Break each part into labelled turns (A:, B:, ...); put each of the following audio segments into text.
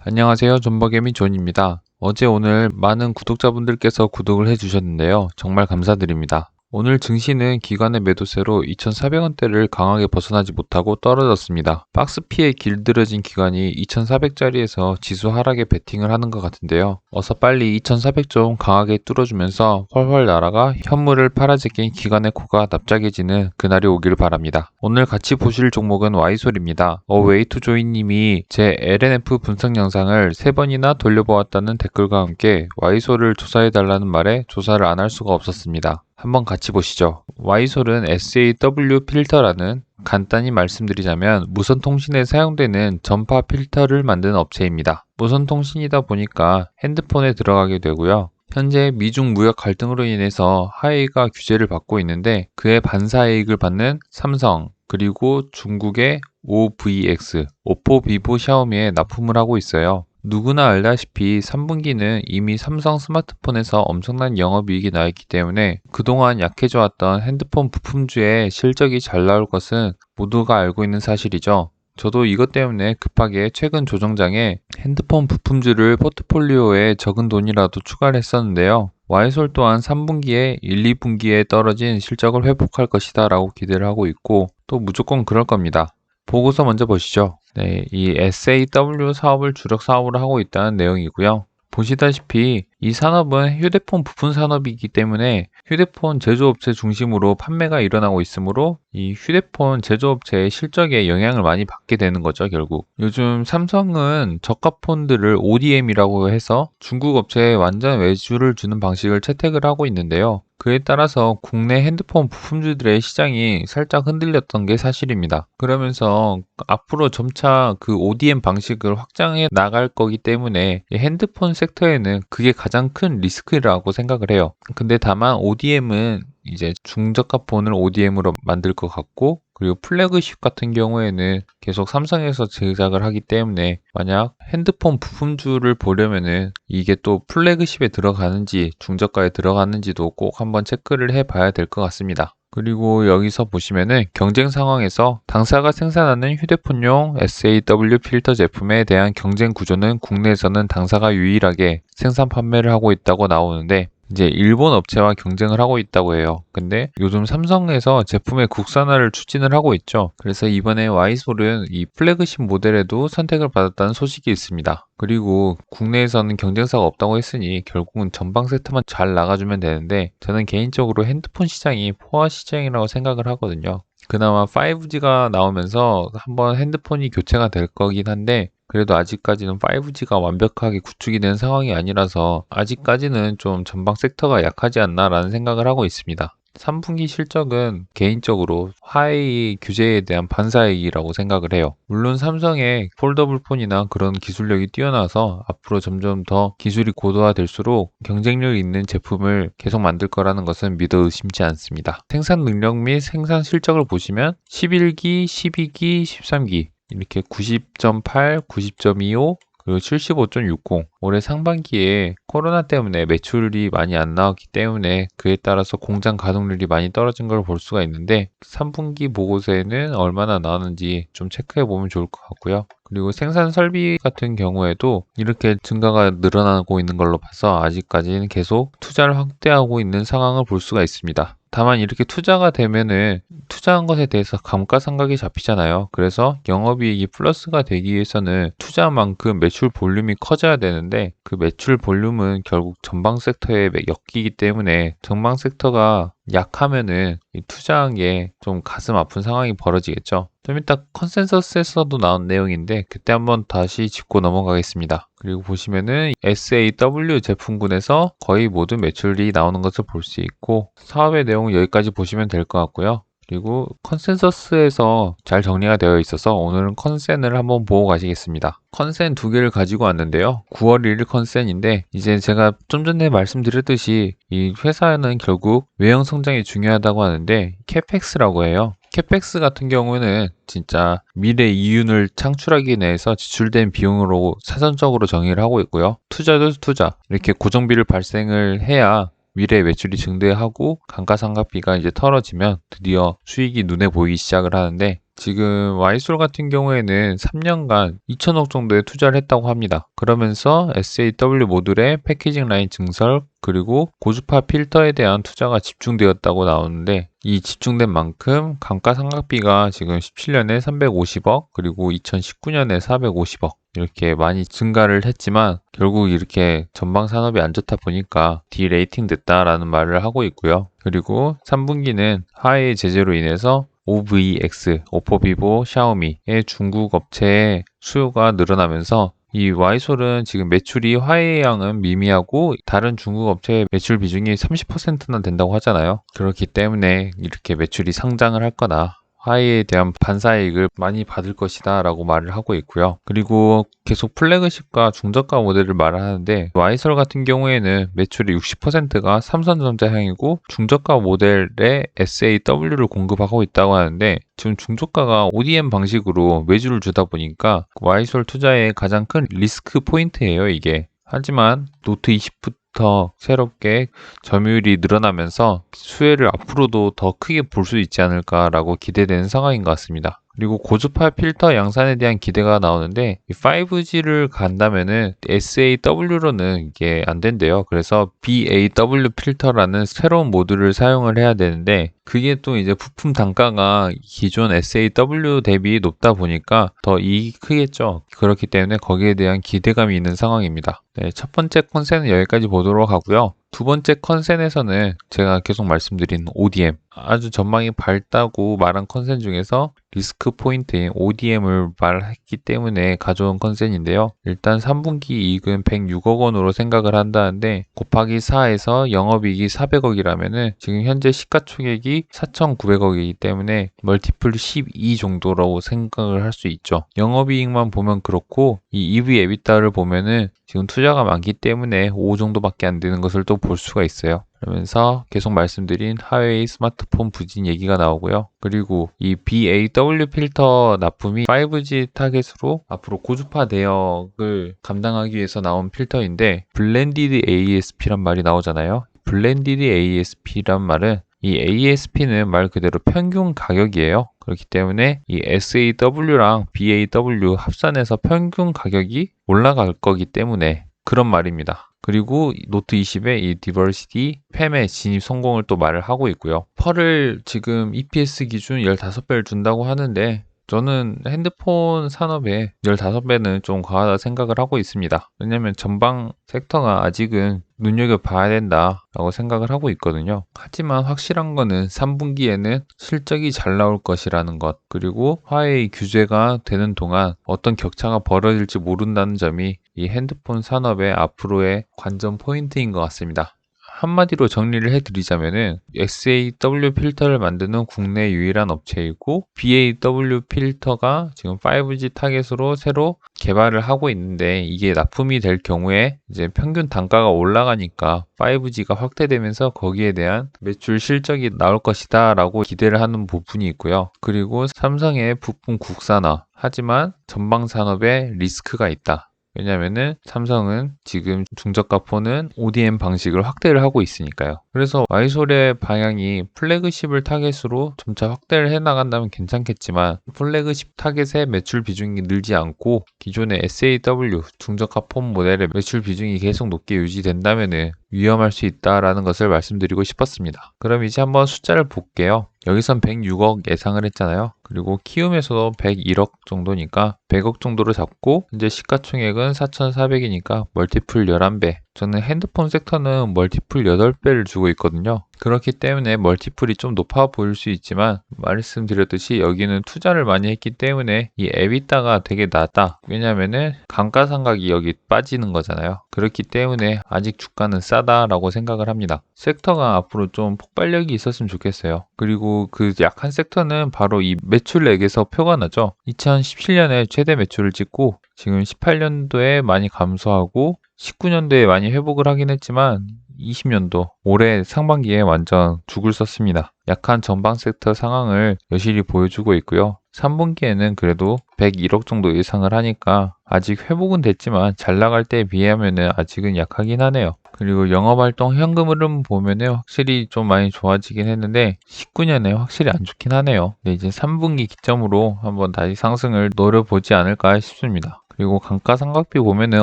A: 안녕하세요. 존버개미 존입니다. 어제 오늘 많은 구독자분들께서 구독을 해주셨는데요. 정말 감사드립니다. 오늘 증시는 기관의 매도세로 2,400원대를 강하게 벗어나지 못하고 떨어졌습니다. 박스피에 길들여진 기관이 2,400짜리에서 지수 하락에 베팅을 하는 것 같은데요. 어서 빨리 2,400 좀 강하게 뚫어주면서 훨훨 날아가 현물을 팔아제낀 기관의 코가 납작해지는 그날이 오길 바랍니다. 오늘 같이 보실 종목은 와이솔입니다. 웨이투조이님이 제 LNF 분석 영상을 3번이나 돌려보았다는 댓글과 함께 와이솔을 조사해달라는 말에 조사를 안 할 수가 없었습니다. 한번 같이 보시죠. 와이솔은 SAW 필터라는, 간단히 말씀드리자면 무선 통신에 사용되는 전파 필터를 만드는 업체입니다. 무선 통신이다 보니까 핸드폰에 들어가게 되고요. 현재 미중 무역 갈등으로 인해서 화웨이가 규제를 받고 있는데 그에 반사이익을 받는 삼성, 그리고 중국의 OVX, 오포, 비보, 샤오미에 납품을 하고 있어요. 누구나 알다시피 3분기는 이미 삼성 스마트폰에서 엄청난 영업이익이 나있기 때문에 그동안 약해져왔던 핸드폰 부품주의 실적이 잘 나올 것은 모두가 알고 있는 사실이죠. 저도 이것 때문에 급하게 최근 조정장에 핸드폰 부품주를 포트폴리오에 적은 돈이라도 추가를 했었는데요. 와이솔 또한 3분기에 1, 2분기에 떨어진 실적을 회복할 것이다 라고 기대를 하고 있고 또 무조건 그럴 겁니다. 보고서 먼저 보시죠. 네, 이 SAW 사업을 주력 사업으로 하고 있다는 내용이고요. 보시다시피 이 산업은 휴대폰 부품 산업이기 때문에 휴대폰 제조업체 중심으로 판매가 일어나고 있으므로 이 휴대폰 제조업체의 실적에 영향을 많이 받게 되는 거죠, 결국. 요즘 삼성은 저가 폰들을 ODM이라고 해서 중국 업체에 완전 외주를 주는 방식을 채택을 하고 있는데요. 그에 따라서 국내 핸드폰 부품주들의 시장이 살짝 흔들렸던 게 사실입니다. 그러면서 앞으로 점차 그 ODM 방식을 확장해 나갈 거기 때문에 핸드폰 섹터에는 그게 가장 큰 리스크라고 생각을 해요. 근데 다만 ODM은 이제 중저가 폰을 ODM으로 만들 것 같고, 그리고 플래그십 같은 경우에는 계속 삼성에서 제작을 하기 때문에 만약 핸드폰 부품주를 보려면은 이게 또 플래그십에 들어가는지 중저가에 들어가는지도 꼭 한번 체크를 해 봐야 될 것 같습니다. 그리고 여기서 보시면은 경쟁 상황에서 당사가 생산하는 휴대폰용 SAW 필터 제품에 대한 경쟁 구조는 국내에서는 당사가 유일하게 생산 판매를 하고 있다고 나오는데 이제 일본 업체와 경쟁을 하고 있다고 해요. 근데 요즘 삼성에서 제품의 국산화를 추진을 하고 있죠. 그래서 이번에 와이솔은 이 플래그십 모델에도 선택을 받았다는 소식이 있습니다. 그리고 국내에서는 경쟁사가 없다고 했으니 결국은 전방 세트만 잘 나가주면 되는데 저는 개인적으로 핸드폰 시장이 포화 시장이라고 생각을 하거든요. 그나마 5G가 나오면서 한번 핸드폰이 교체가 될 거긴 한데 그래도 아직까지는 5G가 완벽하게 구축이 된 상황이 아니라서 아직까지는 좀 전방 섹터가 약하지 않나 라는 생각을 하고 있습니다. 3분기 실적은 개인적으로 화웨이 규제에 대한 반사이익이라고 생각을 해요. 물론 삼성의 폴더블 폰이나 그런 기술력이 뛰어나서 앞으로 점점 더 기술이 고도화될수록 경쟁력 있는 제품을 계속 만들 거라는 것은 믿어 의심치 않습니다. 생산 능력 및 생산 실적을 보시면 11기, 12기, 13기 이렇게 90.8, 90.25, 그리고 75.60 올해 상반기에 코로나 때문에 매출이 많이 안 나왔기 때문에 그에 따라서 공장 가동률이 많이 떨어진 걸 볼 수가 있는데 3분기 보고서에는 얼마나 나왔는지 좀 체크해 보면 좋을 것 같고요. 그리고 생산 설비 같은 경우에도 이렇게 증가가 늘어나고 있는 걸로 봐서 아직까지는 계속 투자를 확대하고 있는 상황을 볼 수가 있습니다. 다만 이렇게 투자가 되면은 투자한 것에 대해서 감가상각이 잡히잖아요. 그래서 영업이익이 플러스가 되기 위해서는 투자만큼 매출 볼륨이 커져야 되는데 그 매출 볼륨은 결국 전방 섹터에 엮이기 때문에 전방 섹터가 약하면은 이 투자한 게 좀 가슴 아픈 상황이 벌어지겠죠. 좀 이따 컨센서스에서도 나온 내용인데 그때 한번 다시 짚고 넘어가겠습니다. 그리고 보시면은 SAW 제품군에서 거의 모든 매출이 나오는 것을 볼 수 있고 사업의 내용은 여기까지 보시면 될 것 같고요. 그리고 컨센서스에서 잘 정리가 되어 있어서 오늘은 컨센을 한번 보고 가시겠습니다. 컨센 2개를 가지고 왔는데요. 9월 1일 컨센인데 이제 제가 좀 전에 말씀드렸듯이 이 회사는 결국 외형 성장이 중요하다고 하는데 캐펙스라고 해요. 캐펙스 같은 경우는 진짜 미래 이윤을 창출하기 위해서 지출된 비용으로 사전적으로 정의를 하고 있고요. 투자도 투자. 이렇게 고정비를 발생을 해야 미래 매출이 증대하고 감가상각비가 이제 털어지면 드디어 수익이 눈에 보이기 시작을 하는데 지금 와이솔 같은 경우에는 3년간 2천억 정도의 투자를 했다고 합니다. 그러면서 SAW 모듈의 패키징 라인 증설 그리고 고주파 필터에 대한 투자가 집중되었다고 나오는데 이 집중된 만큼 감가상각비가 지금 17년에 350억 그리고 2019년에 450억 이렇게 많이 증가를 했지만 결국 이렇게 전방 산업이 안 좋다 보니까 디레이팅 됐다라는 말을 하고 있고요. 그리고 3분기는 하해의 제재로 인해서 OVX, 오포, 비보, 샤오미의 중국 업체의 수요가 늘어나면서 이 와이솔은 지금 매출이 화해량은 미미하고 다른 중국 업체의 매출 비중이 30%나 된다고 하잖아요. 그렇기 때문에 이렇게 매출이 상장을 할 거다. 화해에 대한 반사이익을 많이 받을 것이다 라고 말을 하고 있고요. 그리고 계속 플래그십과 중저가 모델을 말을 하는데 와이솔 같은 경우에는 매출의 60%가 삼성전자향이고 중저가 모델에 SAW를 공급하고 있다고 하는데 지금 중저가가 ODM 방식으로 외주를 주다 보니까 와이솔 투자의 가장 큰 리스크 포인트예요, 이게. 하지만 노트 20부터 새롭게 점유율이 늘어나면서 수혜를 앞으로도 더 크게 볼 수 있지 않을까라고 기대되는 상황인 것 같습니다. 그리고 고주파 필터 양산에 대한 기대가 나오는데 5G를 간다면은 SAW로는 이게 안 된대요. 그래서 BAW 필터라는 새로운 모듈을 사용을 해야 되는데 그게 또 이제 부품 단가가 기존 SAW 대비 높다 보니까 더 이익이 크겠죠. 그렇기 때문에 거기에 대한 기대감이 있는 상황입니다. 네, 첫 번째 컨센은 여기까지 보도록 하고요. 두 번째 컨센에서는 제가 계속 말씀드린 ODM, 아주 전망이 밝다고 말한 컨센 중에서 리스크 포인트인 ODM을 말했기 때문에 가져온 컨센인데요. 일단 3분기 이익은 106억 원으로 생각을 한다는데 곱하기 4에서 영업이익이 400억이라면은 지금 현재 시가총액이 4,900억이기 때문에 멀티플 12 정도라고 생각을 할 수 있죠. 영업이익만 보면 그렇고 이 EV 에비타를 보면은 지금 투자가 많기 때문에 5 정도밖에 안 되는 것을 또 볼 수가 있어요. 그러면서 계속 말씀드린 하웨이 스마트폰 부진 얘기가 나오고요. 그리고 이 BAW 필터 납품이 5G 타겟으로 앞으로 고주파 대역을 감당하기 위해서 나온 필터인데 블렌디드 ASP란 말이 나오잖아요. 블렌디드 ASP란 말은 이 ASP는 말 그대로 평균 가격이에요. 그렇기 때문에 이 SAW랑 BAW 합산해서 평균 가격이 올라갈 거기 때문에 그런 말입니다. 그리고 노트 20의 이 디버시티 팸의 진입 성공을 또 말을 하고 있고요. 펄을 지금 EPS 기준 15배를 준다고 하는데 저는 핸드폰 산업에 15배는 좀 과하다 생각을 하고 있습니다. 왜냐면 전방 섹터가 아직은 눈여겨봐야 된다라고 생각을 하고 있거든요. 하지만 확실한 거는 3분기에는 실적이 잘 나올 것이라는 것, 그리고 화웨이 규제가 되는 동안 어떤 격차가 벌어질지 모른다는 점이 이 핸드폰 산업의 앞으로의 관전 포인트인 것 같습니다. 한마디로 정리를 해드리자면은 SAW 필터를 만드는 국내 유일한 업체이고 BAW 필터가 지금 5G 타겟으로 새로 개발을 하고 있는데 이게 납품이 될 경우에 이제 평균 단가가 올라가니까 5G가 확대되면서 거기에 대한 매출 실적이 나올 것이다 라고 기대를 하는 부분이 있고요. 그리고 삼성의 부품 국산화, 하지만 전방 산업에 리스크가 있다. 왜냐면은 삼성은 지금 중저가 폰은 ODM 방식을 확대를 하고 있으니까요. 그래서 와이솔의 방향이 플래그십을 타겟으로 점차 확대를 해 나간다면 괜찮겠지만 플래그십 타겟의 매출 비중이 늘지 않고 기존의 SAW 중저가 폰 모델의 매출 비중이 계속 높게 유지된다면은 위험할 수 있다라는 것을 말씀드리고 싶었습니다. 그럼 이제 한번 숫자를 볼게요. 여기선 106억 예상을 했잖아요. 그리고 키움에서도 101억 정도니까 100억 정도로 잡고 현재 시가총액은 4,400이니까 멀티플 11배. 저는 핸드폰 섹터는 멀티플 8배를 주고 있거든요. 그렇기 때문에 멀티플이 좀 높아 보일 수 있지만 말씀드렸듯이 여기는 투자를 많이 했기 때문에 이 에비타가 되게 낮다. 왜냐면은 감가상각이 여기 빠지는 거잖아요. 그렇기 때문에 아직 주가는 싸다라고 생각을 합니다. 섹터가 앞으로 좀 폭발력이 있었으면 좋겠어요. 그리고 그 약한 섹터는 바로 이 매출액에서 표가 나죠. 2017년에 최대 매출을 찍고 지금 18년도에 많이 감소하고 19년도에 많이 회복을 하긴 했지만 2020년도 올해 상반기에 완전 죽을 썼습니다. 약한 전방 섹터 상황을 여실히 보여주고 있고요. 3분기에는 그래도 101억 정도 예상을 하니까 아직 회복은 됐지만 잘 나갈 때에 비하면은 아직은 약하긴 하네요. 그리고 영업활동 현금 흐름 보면은 확실히 좀 많이 좋아지긴 했는데 19년에 확실히 안 좋긴 하네요. 근데 이제 3분기 기점으로 한번 다시 상승을 노려보지 않을까 싶습니다. 그리고 감가상각비 보면은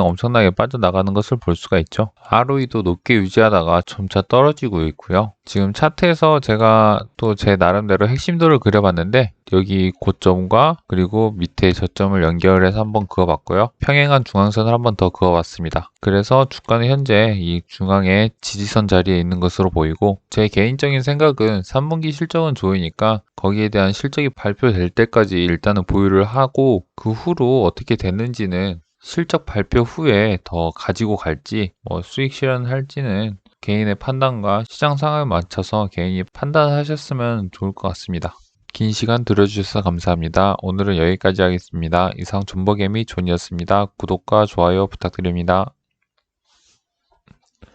A: 엄청나게 빠져나가는 것을 볼 수가 있죠. ROE도 높게 유지하다가 점차 떨어지고 있고요. 지금 차트에서 제가 또 제 나름대로 핵심도를 그려봤는데 여기 고점과 그리고 밑에 저점을 연결해서 한번 그어봤고요. 평행한 중앙선을 한번 더 그어봤습니다. 그래서 주가는 현재 이 중앙의 지지선 자리에 있는 것으로 보이고 제 개인적인 생각은 3분기 실적은 좋으니까 거기에 대한 실적이 발표될 때까지 일단은 보유를 하고 그 후로 어떻게 됐는지는 실적 발표 후에 더 가지고 갈지 수익 실현할지는 개인의 판단과 시장 상황에 맞춰서 개인이 판단하셨으면 좋을 것 같습니다. 긴 시간 들어주셔서 감사합니다. 오늘은 여기까지 하겠습니다. 이상 존버개미 존이었습니다. 구독과 좋아요 부탁드립니다.